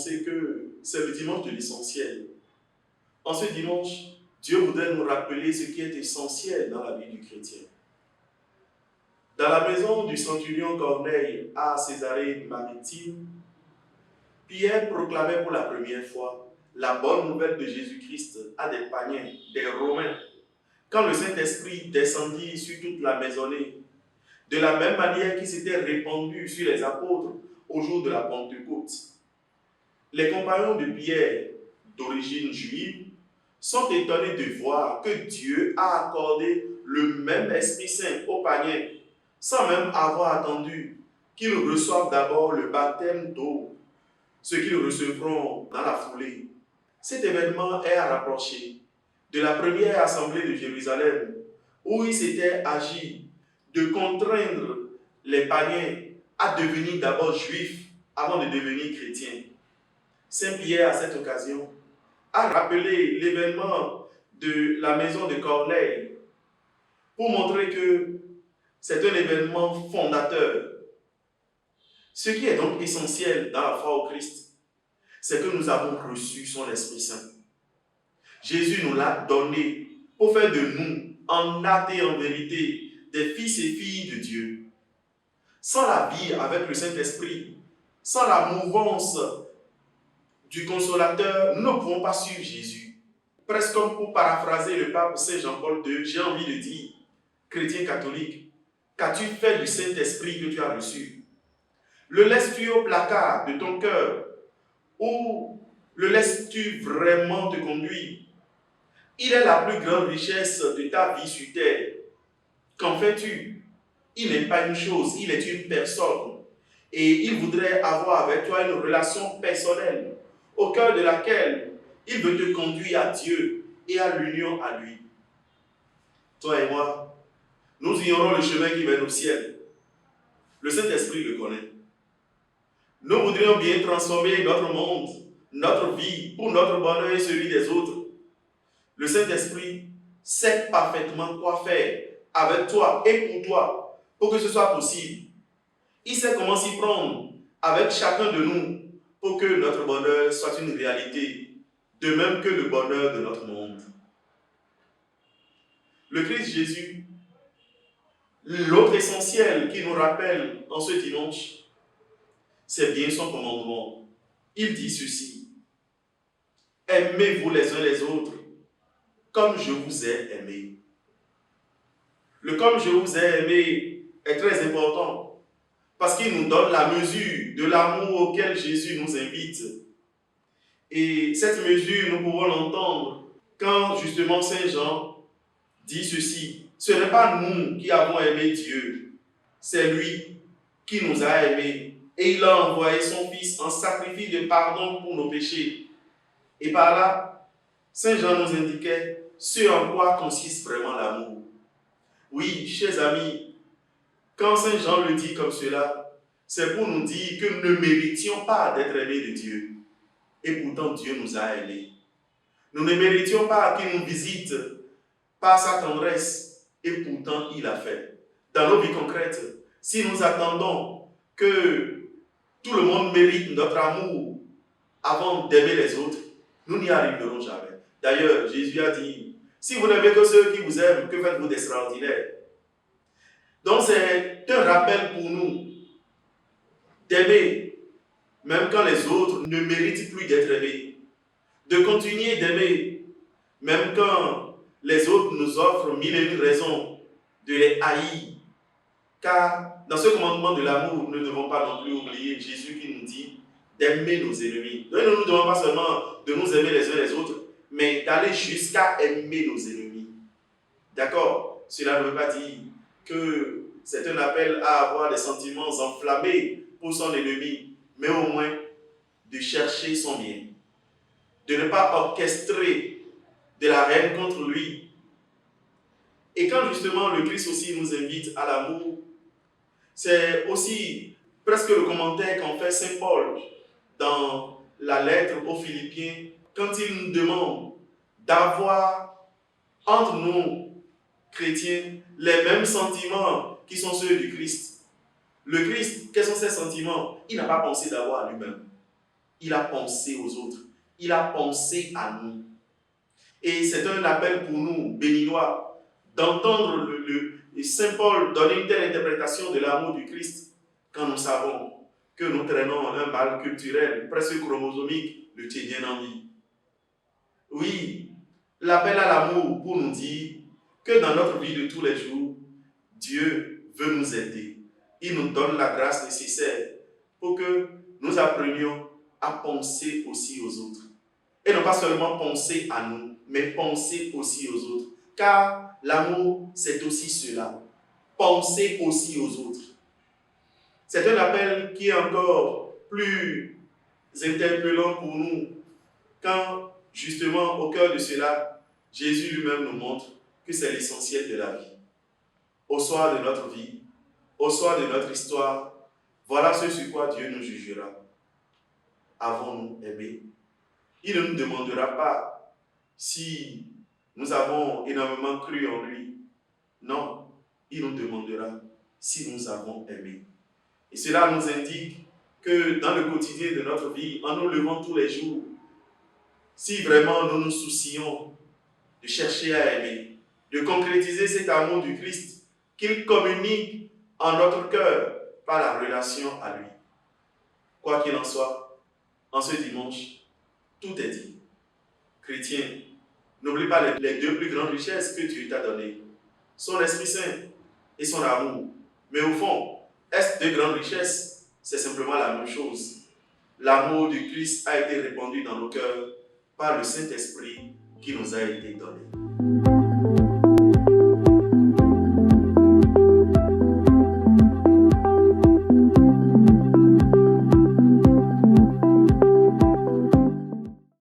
penser que c'est le dimanche de l'essentiel. En ce dimanche, Dieu voudrait nous rappeler ce qui est essentiel dans la vie du chrétien. Dans la maison du centurion Corneille à Césarée-Maritime, Pierre proclamait pour la première fois la bonne nouvelle de Jésus-Christ à des païens, des Romains, quand le Saint-Esprit descendit sur toute la maisonnée, de la même manière qu'il s'était répandu sur les apôtres au jour de la Pentecôte. Les compagnons de Pierre, d'origine juive, sont étonnés de voir que Dieu a accordé le même Esprit Saint aux païens, sans même avoir attendu qu'ils reçoivent d'abord le baptême d'eau, ce qu'ils recevront dans la foulée. Cet événement est à rapprocher de la première assemblée de Jérusalem, où il s'était agi de contraindre les païens à devenir d'abord juifs avant de devenir chrétiens. Saint Pierre, à cette occasion, a rappelé l'événement de la maison de Corneille pour montrer que c'est un événement fondateur. Ce qui est donc essentiel dans la foi au Christ, c'est que nous avons reçu son Esprit Saint. Jésus nous l'a donné pour faire de nous, en acte et en vérité, des fils et filles de Dieu. Sans la vie avec le Saint-Esprit, sans la mouvance du Consolateur, nous ne pouvons pas suivre Jésus. Presque comme pour paraphraser le pape Saint Jean-Paul II, j'ai envie de dire, chrétien catholique, qu'as-tu fait du Saint-Esprit que tu as reçu? Le laisses-tu au placard de ton cœur ou le laisses-tu vraiment te conduire? Il est la plus grande richesse de ta vie sur terre. Qu'en fais-tu? Il n'est pas une chose, il est une personne. Et il voudrait avoir avec toi une relation personnelle, au cœur de laquelle il veut te conduire à Dieu et à l'union à lui. Toi et moi, nous ignorons le chemin qui mène au ciel. Le Saint-Esprit le connaît. Nous voudrions bien transformer notre monde, notre vie, pour notre bonheur et celui des autres. Le Saint-Esprit sait parfaitement quoi faire avec toi et pour toi, pour que ce soit possible. Il sait comment s'y prendre avec chacun de nous pour que notre bonheur soit une réalité, de même que le bonheur de notre monde. Le Christ Jésus, l'autre essentiel qui nous rappelle en ce dimanche, c'est bien son commandement. Il dit ceci: aimez-vous les uns les autres comme je vous ai aimé. Le comme je vous ai aimé est très important parce qu'il nous donne la mesure de l'amour auquel Jésus nous invite. Et cette mesure, nous pouvons l'entendre quand justement Saint Jean dit ceci: ce n'est pas nous qui avons aimé Dieu, c'est lui qui nous a aimés et il a envoyé son Fils en sacrifice de pardon pour nos péchés. Et par là, Saint Jean nous indiquait ce en quoi consiste vraiment l'amour. Oui, chers amis, quand Saint Jean le dit comme cela, c'est pour nous dire que nous ne méritions pas d'être aimés de Dieu. Et pourtant, Dieu nous a aimés. Nous ne méritions pas qu'il nous visite par sa tendresse. Et pourtant, il a fait. Dans nos vies concrètes, si nous attendons que tout le monde mérite notre amour avant d'aimer les autres, nous n'y arriverons jamais. D'ailleurs, Jésus a dit: si vous n'aimez que ceux qui vous aiment, que faites-vous d'extraordinaire? Donc c'est un rappel pour nous d'aimer, même quand les autres ne méritent plus d'être aimés. De continuer d'aimer, même quand les autres nous offrent mille et une raisons de les haïr. Car dans ce commandement de l'amour, nous ne devons pas non plus oublier Jésus qui nous dit d'aimer nos ennemis. Donc, nous ne nous demandons pas seulement de nous aimer les uns les autres, mais d'aller jusqu'à aimer nos ennemis. D'accord? Cela ne veut pas dire que c'est un appel à avoir des sentiments enflammés pour son ennemi, mais au moins de chercher son bien, de ne pas orchestrer de la haine contre lui. Et quand justement le Christ aussi nous invite à l'amour, c'est aussi presque le commentaire qu'en fait Saint Paul dans la lettre aux Philippiens, quand il nous demande d'avoir entre nous, chrétiens, les mêmes sentiments qui sont ceux du Christ. Le Christ, quels sont ses sentiments? Il n'a pas pensé d'avoir à lui-même. il a pensé aux autres. Il a pensé à nous. Et c'est un appel pour nous, béninois, d'entendre le Saint Paul donner une telle interprétation de l'amour du Christ quand nous savons que nous traînons un mal culturel, presque chromosomique, le tiédien en vie. Oui, l'appel à l'amour pour nous dire que dans notre vie de tous les jours, Dieu veut nous aider. Il nous donne la grâce nécessaire pour que nous apprenions à penser aussi aux autres. Et non pas seulement penser à nous, mais penser aussi aux autres. Car l'amour, c'est aussi cela. Penser aussi aux autres. C'est un appel qui est encore plus interpellant pour nous quand, justement, au cœur de cela, Jésus lui-même nous montre que c'est l'essentiel de la vie. Au soir de notre vie, au soir de notre histoire, voilà ce sur quoi Dieu nous jugera. Avons-nous aimé? Il ne nous demandera pas si nous avons énormément cru en lui. Non, il nous demandera si nous avons aimé. Et cela nous indique que dans le quotidien de notre vie, en nous levant tous les jours, si vraiment nous nous soucions de chercher à aimer, de concrétiser cet amour du Christ, qu'il communique en notre cœur par la relation à lui. Quoi qu'il en soit, en ce dimanche, tout est dit. Chrétien, n'oublie pas les deux plus grandes richesses que Dieu t'a données, son Esprit Saint et son amour. Mais au fond, est-ce deux grandes richesses? C'est simplement la même chose. L'amour du Christ a été répandu dans nos cœurs par le Saint-Esprit qui nous a été donné.